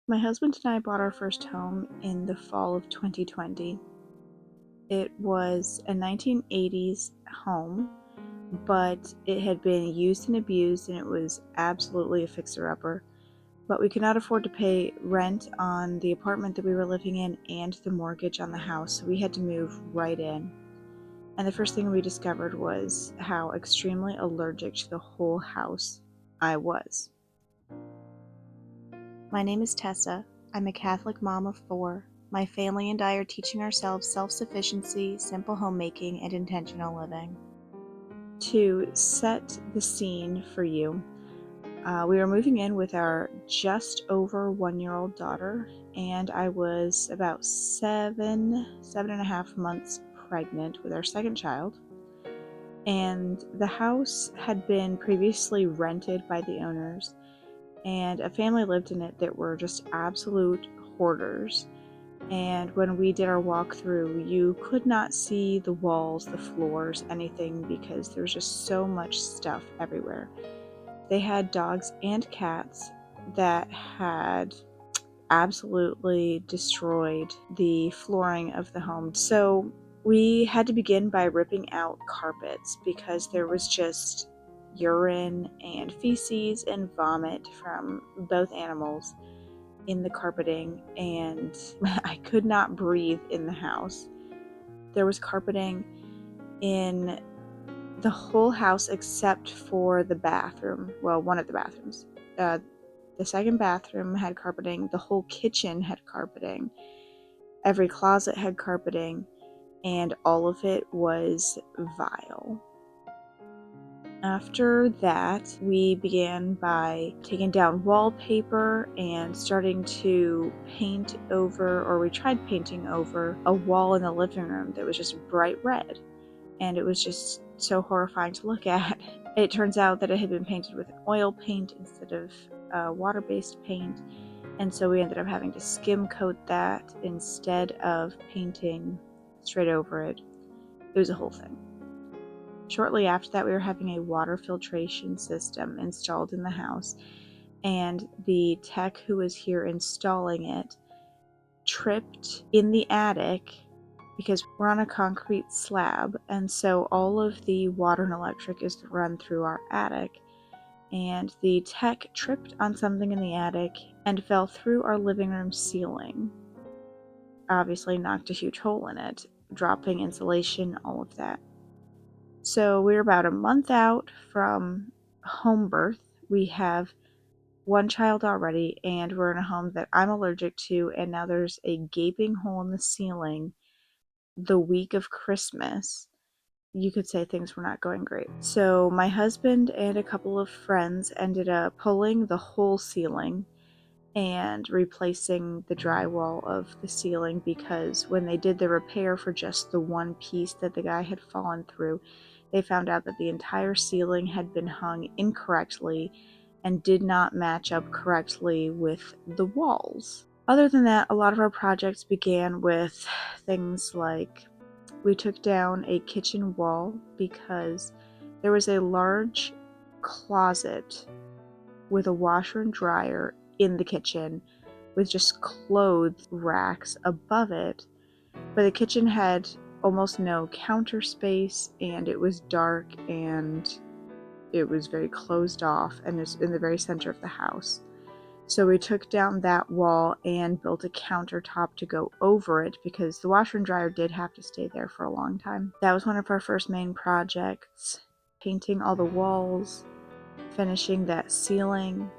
My husband and I bought our first home in the fall of 2020. It was a 1980s home, but it had been used and abused, and it was absolutely a fixer-upper. But we could not afford to pay rent on the apartment that we were living in and the mortgage on the house, so we had to move right in. And the first thing we discovered was how extremely allergic to the whole house I was. My name is Tessa. I'm a Catholic mom of 4. My family and I are teaching ourselves self-sufficiency, simple homemaking, and intentional living. To set the scene for you, we were moving in with our just over 1-year-old daughter, and I was about 7.5 months pregnant with our second child. And the house had been previously rented by the owners, and a family lived in it that were just absolute hoarders. And when we did our walkthrough, you could not see the walls, the floors, anything, because there was just so much stuff everywhere. They had dogs and cats that had absolutely destroyed the flooring of the home. So we had to begin by ripping out carpets because there was just urine and feces and vomit from both animals in the carpeting, and I could not breathe in the house. There was carpeting in the whole house except for the bathroom. Well, one of the bathrooms. The second bathroom had carpeting. The whole kitchen had carpeting. Every closet had carpeting, and all of it was vile. After that, we began by taking down wallpaper and starting to paint over, or we tried painting over, a wall in the living room that was just bright red. And it was just so horrifying to look at. It turns out that it had been painted with oil paint instead of water-based paint, and so we ended up having to skim coat that instead of painting straight over it. It was a whole thing. Shortly after that, we were having a water filtration system installed in the house, and the tech who was here installing it tripped in the attic because we're on a concrete slab, and so all of the water and electric is run through our attic. And the tech tripped on something in the attic and fell through our living room ceiling. Obviously knocked a huge hole in it, dropping insulation, all of that. So we're about a month out from home birth. We have one child already, and we're in a home that I'm allergic to, and now there's a gaping hole in the ceiling the week of Christmas. You could say things were not going great. So my husband and a couple of friends ended up pulling the whole ceiling and replacing the drywall of the ceiling, because when they did the repair for just the one piece that the guy had fallen through, they found out that the entire ceiling had been hung incorrectly and did not match up correctly with the walls. Other than that, a lot of our projects began with things like we took down a kitchen wall because there was a large closet with a washer and dryer in the kitchen with just clothes racks above it, but the kitchen had almost no counter space, and it was dark, and it was very closed off, and it's in the very center of the house. So we took down that wall and built a countertop to go over it, because the washer and dryer did have to stay there for a long time. That was one of our first main projects, painting all the walls, finishing that ceiling.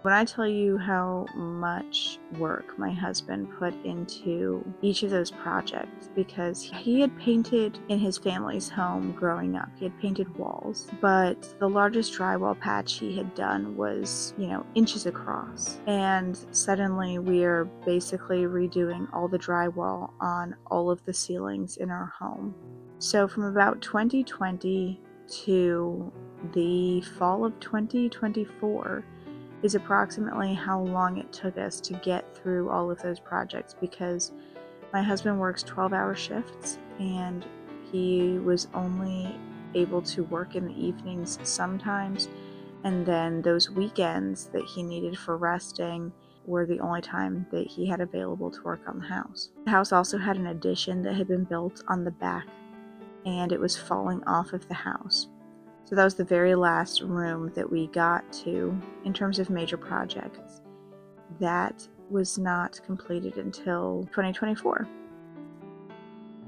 When I tell you how much work my husband put into each of those projects, because he had painted in his family's home growing up, he had painted walls, but the largest drywall patch he had done was, inches across. And suddenly we are basically redoing all the drywall on all of the ceilings in our home. So from about 2020 to the fall of 2024 is approximately how long it took us to get through all of those projects, because my husband works 12-hour shifts, and he was only able to work in the evenings sometimes, and then those weekends that he needed for resting were the only time that he had available to work on the house. The house also had an addition that had been built on the back, and it was falling off of the house. So that was the very last room that we got to in terms of major projects. That was not completed until 2024.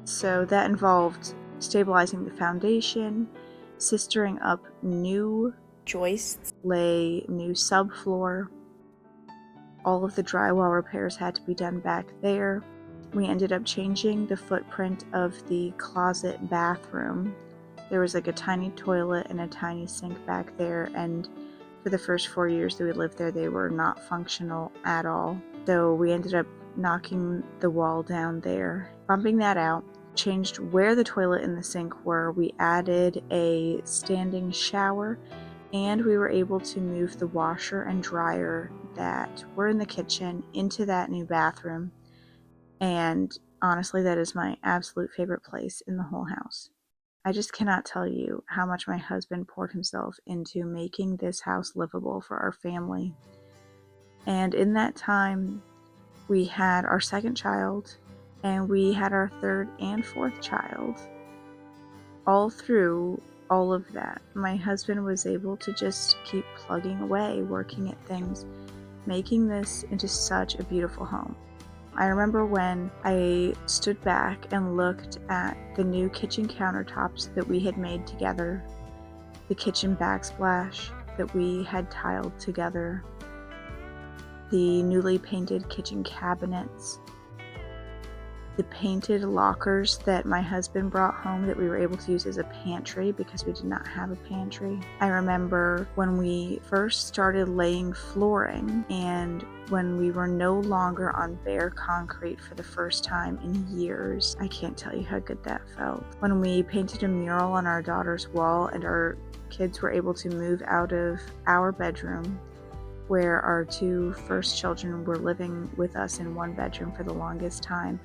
So that involved stabilizing the foundation, sistering up new joists, lay new subfloor. All of the drywall repairs had to be done back there. We ended up changing the footprint of the closet bathroom. There was like a tiny toilet and a tiny sink back there, and for the first 4 years that we lived there, they were not functional at all. So we ended up knocking the wall down there, bumping that out, changed where the toilet and the sink were. We added a standing shower, and we were able to move the washer and dryer that were in the kitchen into that new bathroom. And honestly, that is my absolute favorite place in the whole house. I just cannot tell you how much my husband poured himself into making this house livable for our family. And in that time, we had our second child, and we had our third and fourth child. All through all of that, my husband was able to just keep plugging away, working at things, making this into such a beautiful home. I remember when I stood back and looked at the new kitchen countertops that we had made together, the kitchen backsplash that we had tiled together, the newly painted kitchen cabinets, the painted lockers that my husband brought home that we were able to use as a pantry because we did not have a pantry. I remember when we first started laying flooring and when we were no longer on bare concrete for the first time in years. I can't tell you how good that felt. When we painted a mural on our daughter's wall and our kids were able to move out of our bedroom, where our two first children were living with us in one bedroom for the longest time,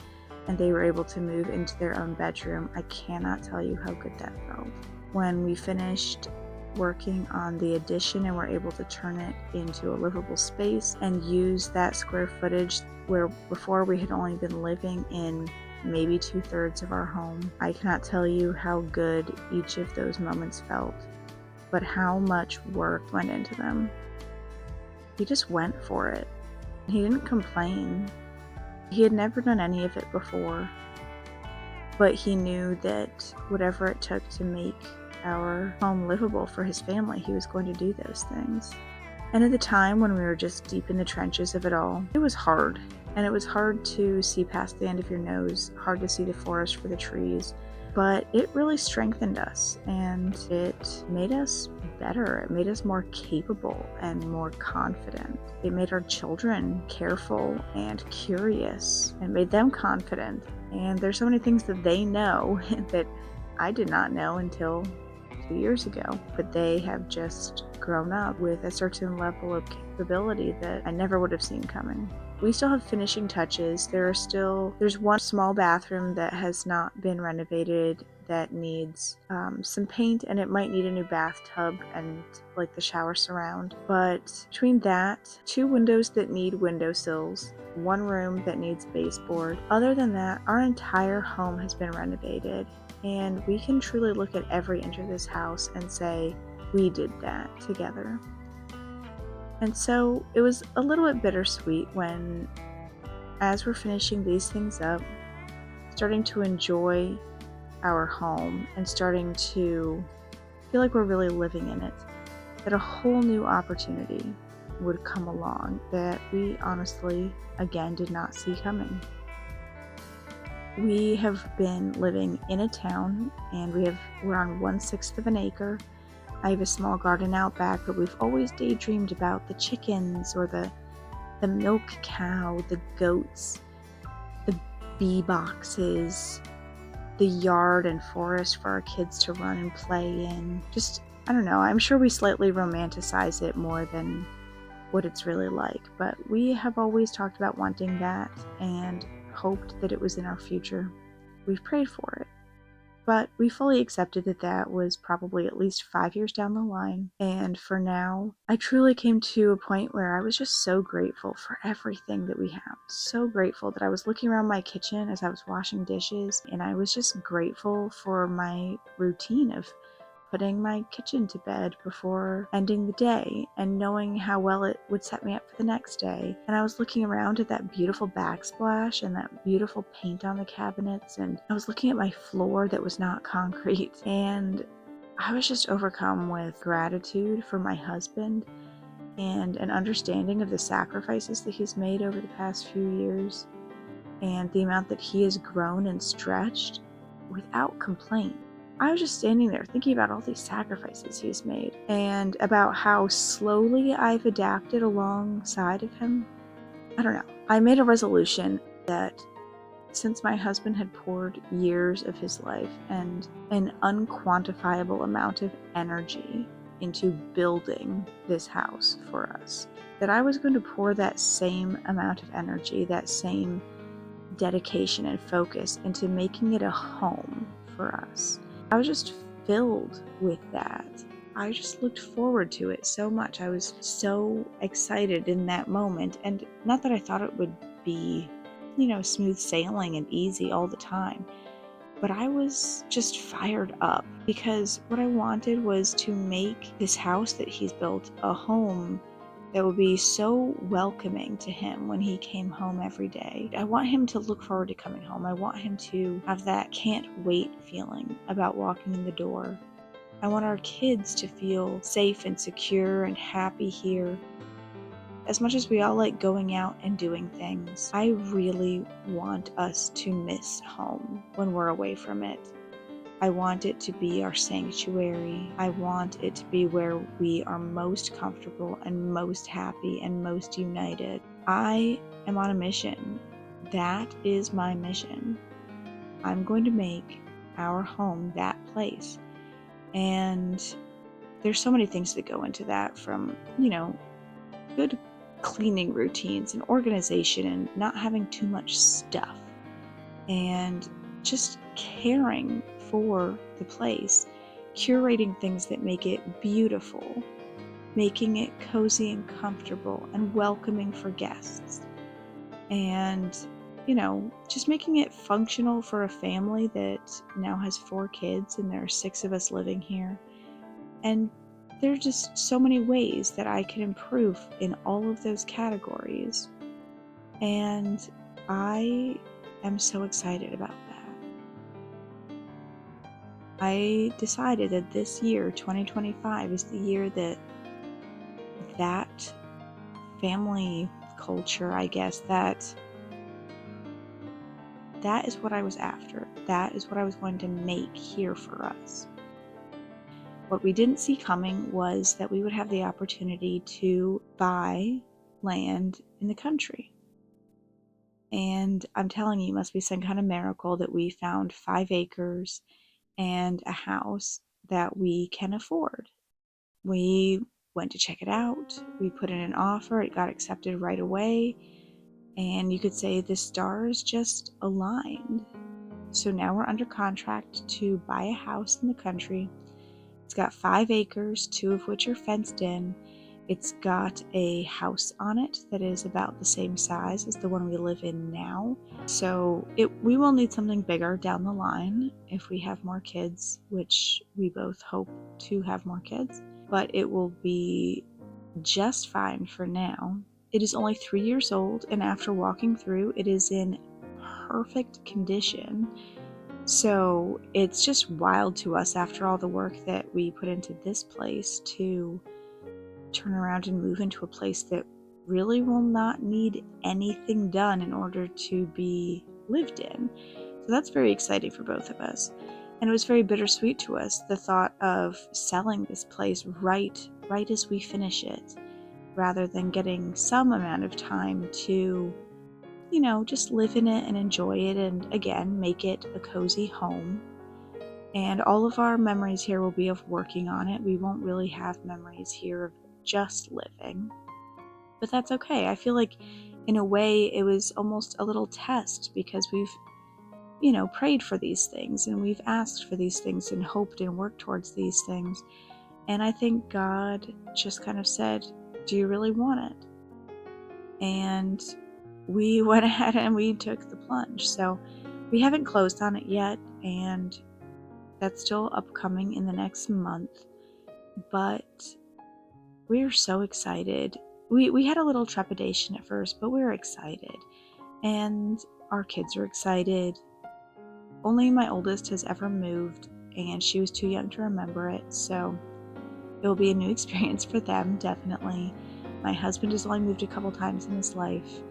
and they were able to move into their own bedroom. I cannot tell you how good that felt. When we finished working on the addition and were able to turn it into a livable space and use that square footage where before we had only been living in maybe 2/3 of our home, I cannot tell you how good each of those moments felt, but how much work went into them. He just went for it. He didn't complain. He had never done any of it before, but he knew that whatever it took to make our home livable for his family, he was going to do those things. And at the time when we were just deep in the trenches of it all, it was hard. And it was hard to see past the end of your nose, hard to see the forest for the trees. But it really strengthened us, and it made us better. It made us more capable and more confident. It made our children careful and curious and made them confident. And there's so many things that they know that I did not know until 2 years ago, but they have just grown up with a certain level of capability that I never would have seen coming. We still have finishing touches. There's one small bathroom that has not been renovated that needs some paint, and it might need a new bathtub and like the shower surround. But between that, 2 windows that need windowsills, 1 room that needs baseboard. Other than that, our entire home has been renovated, and we can truly look at every inch of this house and say, we did that together. And so it was a little bit bittersweet when, as we're finishing these things up, starting to enjoy our home and starting to feel like we're really living in it, that a whole new opportunity would come along that we honestly, again, did not see coming. We have been living in a town, and we're on 1/6 of an acre. I have a small garden out back, but we've always daydreamed about the chickens or the milk cow, the goats, the bee boxes, the yard and forest for our kids to run and play in. Just, I don't know, I'm sure we slightly romanticize it more than what it's really like, but we have always talked about wanting that and hoped that it was in our future. We've prayed for it. But we fully accepted that that was probably at least 5 years down the line. And for now, I truly came to a point where I was just so grateful for everything that we have. So grateful that I was looking around my kitchen as I was washing dishes, and I was just grateful for my routine of putting my kitchen to bed before ending the day and knowing how well it would set me up for the next day. And I was looking around at that beautiful backsplash and that beautiful paint on the cabinets, and I was looking at my floor that was not concrete, and I was just overcome with gratitude for my husband and an understanding of the sacrifices that he's made over the past few years and the amount that he has grown and stretched without complaint. I was just standing there thinking about all these sacrifices he's made and about how slowly I've adapted alongside of him. I don't know. I made a resolution that since my husband had poured years of his life and an unquantifiable amount of energy into building this house for us, that I was going to pour that same amount of energy, that same dedication and focus into making it a home for us. I was just filled with that. I just looked forward to it so much. I was so excited in that moment. And not that I thought it would be, smooth sailing and easy all the time, but I was just fired up because what I wanted was to make this house that he's built a home that would be so welcoming to him when he came home every day. I want him to look forward to coming home. I want him to have that can't wait feeling about walking in the door. I want our kids to feel safe and secure and happy here. As much as we all like going out and doing things, I really want us to miss home when we're away from it. I want it to be our sanctuary. I want it to be where we are most comfortable and most happy and most united. I am on a mission. That is my mission. I'm going to make our home that place. And there's so many things that go into that, from, good cleaning routines and organization and not having too much stuff and just caring for the place, curating things that make it beautiful, making it cozy and comfortable and welcoming for guests, and just making it functional for a family that now has 4 kids and there are 6 of us living here. And there are just so many ways that I can improve in all of those categories, and I am so excited about that. I decided that this year, 2025, is the year that family culture, I guess, that is what I was after. That is what I was going to make here for us. What we didn't see coming was that we would have the opportunity to buy land in the country. And I'm telling you, it must be some kind of miracle that we found 5 acres and a house that we can afford. We went to check it out. We put in an offer. It got accepted right away. And you could say the stars just aligned. So now we're under contract to buy a house in the country. It's got 5 acres, 2 of which are fenced in. It's got a house on it that is about the same size as the one we live in now. So we will need something bigger down the line if we have more kids, which we both hope to have more kids. But it will be just fine for now. It is only 3 years old, and after walking through, it is in perfect condition. So it's just wild to us, after all the work that we put into this place, to turn around and move into a place that really will not need anything done in order to be lived in. So that's very exciting for both of us. And it was very bittersweet to us, the thought of selling this place right as we finish it, rather than getting some amount of time to just live in it and enjoy it, and again, make it a cozy home. And all of our memories here will be of working on it. We won't really have memories here of just living. But that's okay. I feel like in a way it was almost a little test, because we've prayed for these things, and we've asked for these things and hoped and worked towards these things. And I think God just kind of said, do you really want it? And we went ahead and we took the plunge. So we haven't closed on it yet, and that's still upcoming in the next month. But we're so excited. We had a little trepidation at first, but we were excited. And our kids are excited. Only my oldest has ever moved, and she was too young to remember it, so it will be a new experience for them, definitely. My husband has only moved a couple times in his life.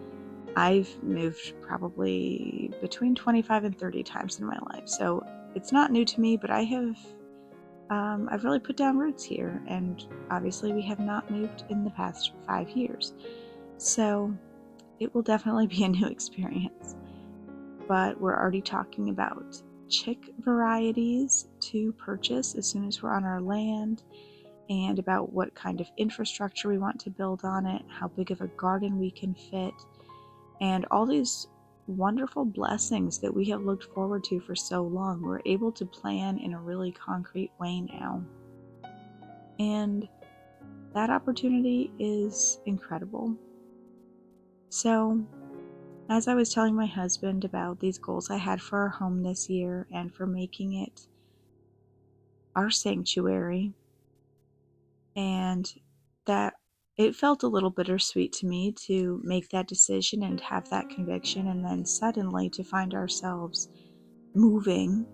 I've moved probably between 25 and 30 times in my life, so it's not new to me, but I've really put down roots here, and obviously we have not moved in the past 5 years. So it will definitely be a new experience. But we're already talking about chick varieties to purchase as soon as we're on our land, and about what kind of infrastructure we want to build on it, how big of a garden we can fit, and all these wonderful blessings that we have looked forward to for so long. We're able to plan in a really concrete way now. And that opportunity is incredible. So, as I was telling my husband about these goals I had for our home this year and for making it our sanctuary, and that it felt a little bittersweet to me to make that decision and have that conviction, and then suddenly to find ourselves moving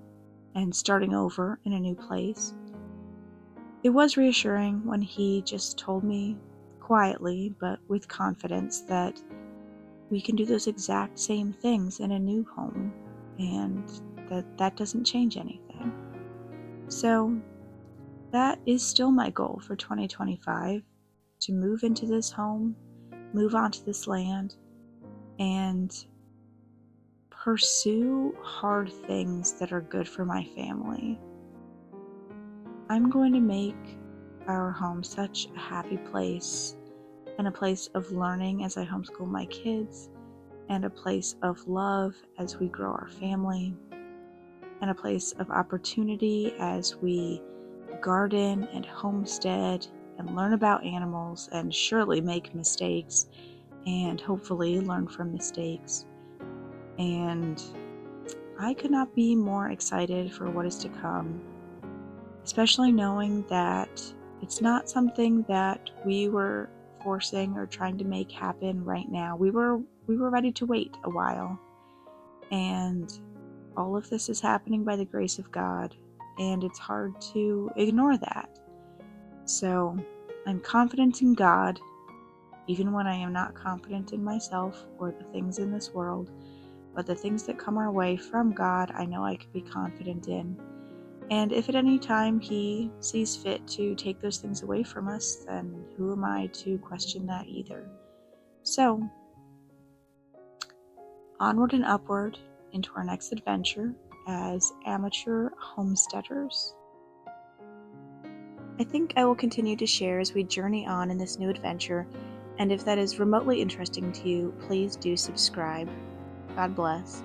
and starting over in a new place. It was reassuring when he just told me quietly but with confidence that we can do those exact same things in a new home, and that doesn't change anything. So that is still my goal for 2025, to move into this home, move onto this land, and pursue hard things that are good for my family. I'm going to make our home such a happy place, and a place of learning as I homeschool my kids, and a place of love as we grow our family, and a place of opportunity as we garden and homestead and learn about animals and surely make mistakes and hopefully learn from mistakes. And I could not be more excited for what is to come, especially knowing that it's not something that we were forcing or trying to make happen right now. We were ready to wait a while, and all of this is happening by the grace of God, and it's hard to ignore that. So I'm confident in God, even when I am not confident in myself or the things in this world. But the things that come our way from God, I know I can be confident in. And if at any time He sees fit to take those things away from us, then who am I to question that either? So, onward and upward into our next adventure as amateur homesteaders. I think I will continue to share as we journey on in this new adventure, and if that is remotely interesting to you, please do subscribe. God bless.